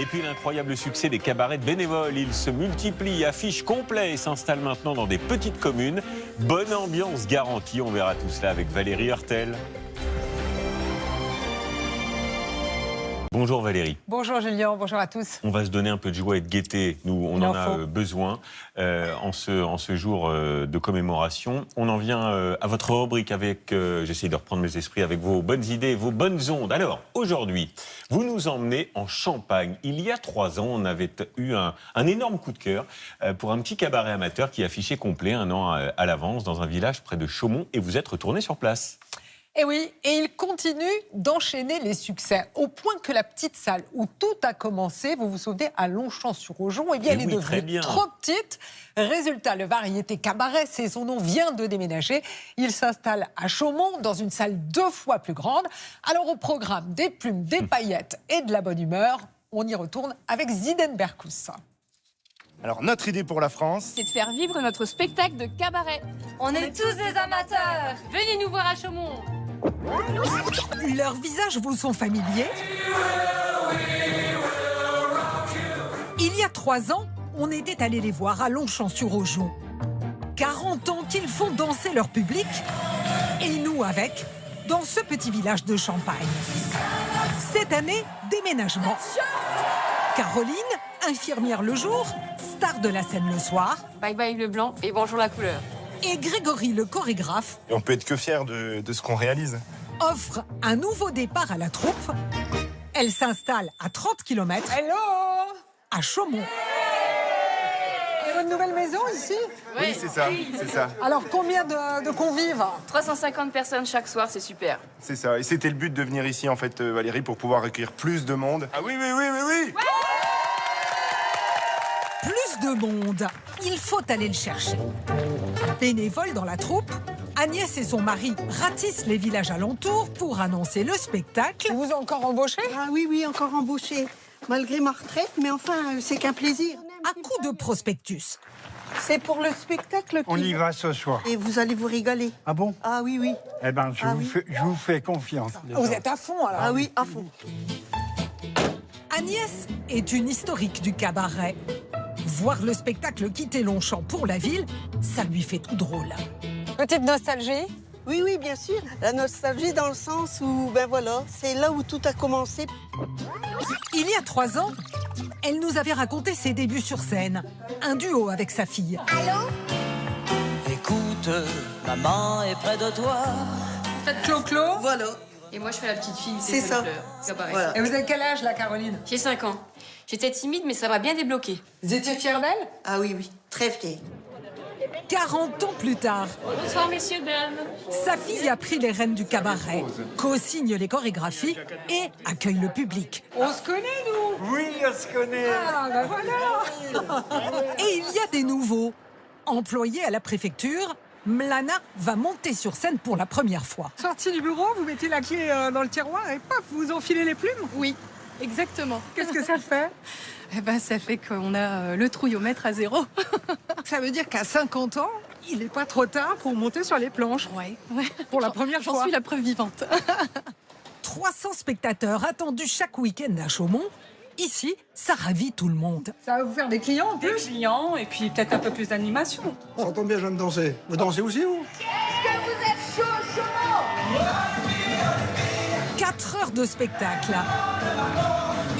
puis l'incroyable succès des cabarets de bénévoles. Ils se multiplient, affichent complets et s'installent maintenant dans des petites communes. Bonne ambiance garantie, on verra tout cela avec Valérie Hurtel. Bonjour Valérie. Bonjour Julien, bonjour à tous. On va se donner un peu de joie et de gaieté. Nous, on en a besoin en ce jour de commémoration. On en vient à votre rubrique avec, j'essaie de reprendre mes esprits, avec vos bonnes idées, vos bonnes ondes. Alors, aujourd'hui, vous nous emmenez en Champagne. Il y a 3 ans, on avait eu un énorme coup de cœur pour un petit cabaret amateur qui affichait complet 1 an à l'avance dans un village près de Chaumont et vous êtes retourné sur place. Et oui, et il continue d'enchaîner les succès, au point que la petite salle où tout a commencé, vous vous souvenez, à Longchamp-sur-Aujon, eh bien, elle est devenue trop petite. Résultat, le variété cabaret, c'est son nom, vient de déménager. Il s'installe à Chaumont, dans une salle 2 fois plus grande. Alors, au programme, des plumes, des paillettes et de la bonne humeur, on y retourne avec Zidane Berkous. Alors, notre idée pour la France, c'est de faire vivre notre spectacle de cabaret. On est tous des amateurs. Venez nous voir à Chaumont. Leurs visages vous sont familiers? Il y a 3 ans, on était allé les voir à Longchamp-sur-Aujon. 40 ans qu'ils font danser leur public, et nous avec, dans ce petit village de Champagne. Cette année, déménagement. Caroline, infirmière le jour, star de la scène le soir. Bye bye le blanc et bonjour la couleur. Et Grégory, le chorégraphe, et on peut être que fiers de ce qu'on réalise. offre un nouveau départ à la troupe. Elle s'installe à 30 km à Chaumont. Et votre nouvelle maison ici? Oui, c'est ça, c'est ça. Alors combien de convives? 350 personnes chaque soir, c'est super. C'est ça. Et c'était le but de venir ici, en fait, Valérie, pour pouvoir accueillir plus de monde. Ah oui, oui, oui, oui, oui. Plus de monde, il faut aller le chercher. Bénévole dans la troupe, Agnès et son mari ratissent les villages alentours pour annoncer le spectacle. Vous encore embauché? Ah oui, encore embauché. Malgré ma retraite, mais enfin, c'est qu'un plaisir. À coup de prospectus. C'est pour le spectacle. On y va ce soir. Et vous allez vous régaler. Ah bon? Ah oui, oui. Eh bien, je vous fais confiance. Vous êtes à fond alors? Ah oui, à fond. Agnès est une historique du cabaret. Voir le spectacle quitter Longchamp pour la ville, ça lui fait tout drôle. Petite nostalgie? Oui, oui, bien sûr. La nostalgie dans le sens où, ben voilà, c'est là où tout a commencé. Il y a 3 ans, elle nous avait raconté ses débuts sur scène. Un duo avec sa fille. Allô? Écoute, maman est près de toi. Faites Clo-Clo. Voilà. Et moi je fais la petite fille, C'est ça. Cabaret. Voilà. Et vous avez quel âge là, Caroline? J'ai 5 ans. J'étais timide mais ça m'a bien débloqué. Vous étiez fière d'elle? Ah oui, oui. Très fière. 40 ans plus tard, Bonsoir messieurs, dames. sa fille a pris les rênes du cabaret, co-signe les chorégraphies et accueille le public. On se connaît, nous? Oui, on se connaît. Ah, ben voilà. Et il y a des nouveaux. Employés à la préfecture, Mlana va monter sur scène pour la première fois. Sortie du bureau, vous mettez la clé dans le tiroir et paf, vous enfilez les plumes? Oui, exactement. Qu'est-ce que ça fait? Eh ben, ça fait qu'on a le trouillomètre à 0. Ça veut dire qu'à 50 ans, il n'est pas trop tard pour monter sur les planches. Ouais. Pour la première fois. J'en suis la preuve vivante. 300 spectateurs attendus chaque week-end à Chaumont. Ici, ça ravit tout le monde. Ça va vous faire des clients en Des plus? clients et puis peut-être un peu plus d'animation. Ça tombe bien, j'aime danser. Vous dansez aussi, vous? 4 heures de spectacle.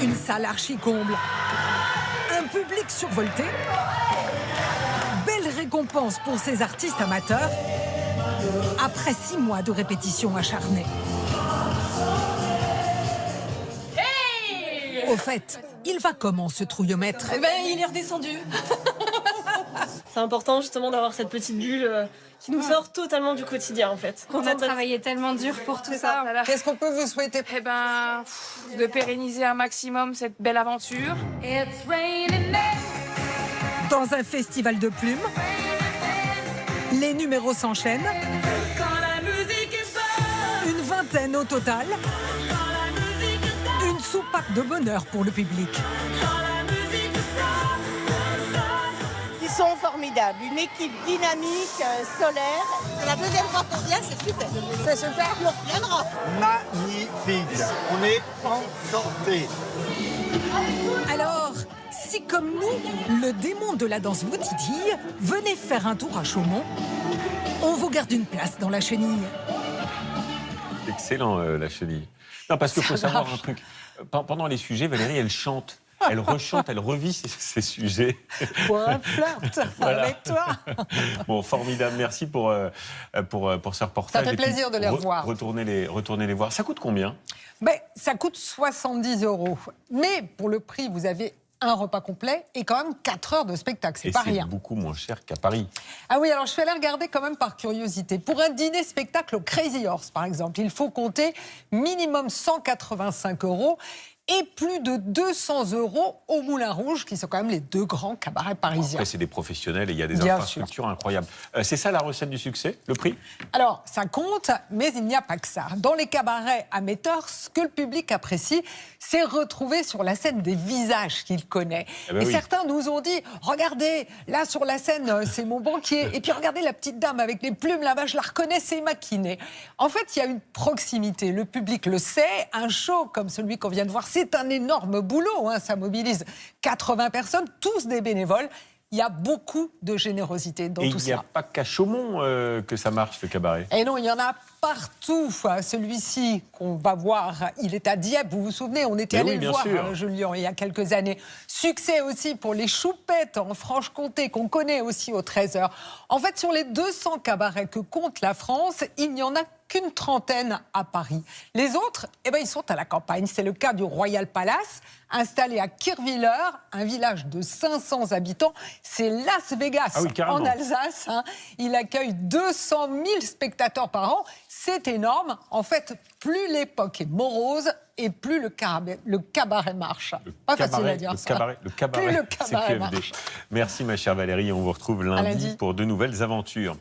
Une salle archi-comble. Un public survolté. Belle récompense pour ces artistes amateurs. Après 6 mois de répétition acharnée. Au fait, il va comment ce trouillomètre? Eh ben, il est redescendu. C'est important justement d'avoir cette petite bulle qui nous sort totalement du quotidien en fait. On a travaillé tellement dur pour tout ça. Qu'est-ce qu'on peut vous souhaiter? Eh ben, de pérenniser un maximum cette belle aventure. Dans un festival de plumes, les numéros s'enchaînent. Une vingtaine au total. Une soupape de bonheur pour le public. Ils sont formidables. Une équipe dynamique, solaire. C'est la deuxième fois qu'on vient, c'est super. C'est super, on reviendra. Magnifique. On est enchantés. Alors, si comme nous, le démon de la danse vous titille, venez faire un tour à Chaumont. On vous garde une place dans la chenille. Excellent, la chenille. Non, parce qu'il faut savoir un truc. Pendant les sujets, Valérie, elle chante. Elle rechante, elle revit ses sujets. Pour un flirt avec toi. Bon, formidable. Merci pour ce reportage. Ça fait plaisir de les revoir. Retournez les voir. Ça coûte combien? Ça coûte 70 €. Mais pour le prix, vous avez un repas complet et quand même 4 heures de spectacle. C'est pas rien. C'est beaucoup moins cher qu'à Paris. Ah oui, alors je suis allée regarder quand même par curiosité. Pour un dîner-spectacle au Crazy Horse, par exemple, il faut compter minimum 185 € et plus de 200 € au Moulin Rouge, qui sont quand même les deux grands cabarets parisiens. Après, c'est des professionnels et il y a des Bien infrastructures incroyables. C'est ça la recette du succès, le prix? Alors, ça compte, mais il n'y a pas que ça. Dans les cabarets amateurs, ce que le public apprécie, c'est retrouver sur la scène des visages qu'il connaît. Et certains nous ont dit, regardez, là sur la scène, c'est mon banquier. Et puis regardez la petite dame avec les plumes là-bas, je la reconnais, c'est Maquinet. En fait, il y a une proximité. Le public le sait. Un show comme celui qu'on vient de voir, c'est un énorme boulot. Ça mobilise 80 personnes, tous des bénévoles. Il y a beaucoup de générosité dans tout ça. Et il n'y a pas qu'à Chaumont que ça marche, le cabaret. Et non, il y en a partout. Celui-ci qu'on va voir, il est à Dieppe. Vous vous souvenez, on était allé le voir, Julien, il y a quelques années. Succès aussi pour les Choupettes en Franche-Comté, qu'on connaît aussi au 13h. En fait, sur les 200 cabarets que compte la France, il n'y en a qu'une trentaine à Paris. Les autres, ils sont à la campagne. C'est le cas du Royal Palace, installé à Kirchwiller, un village de 500 habitants. C'est Las Vegas, en Alsace. Il accueille 200 000 spectateurs par an. C'est énorme. En fait, plus l'époque est morose et plus le cabaret marche. Pas facile à dire ça. Le cabaret, plus le cabaret marche. Merci ma chère Valérie. On vous retrouve lundi pour de nouvelles aventures.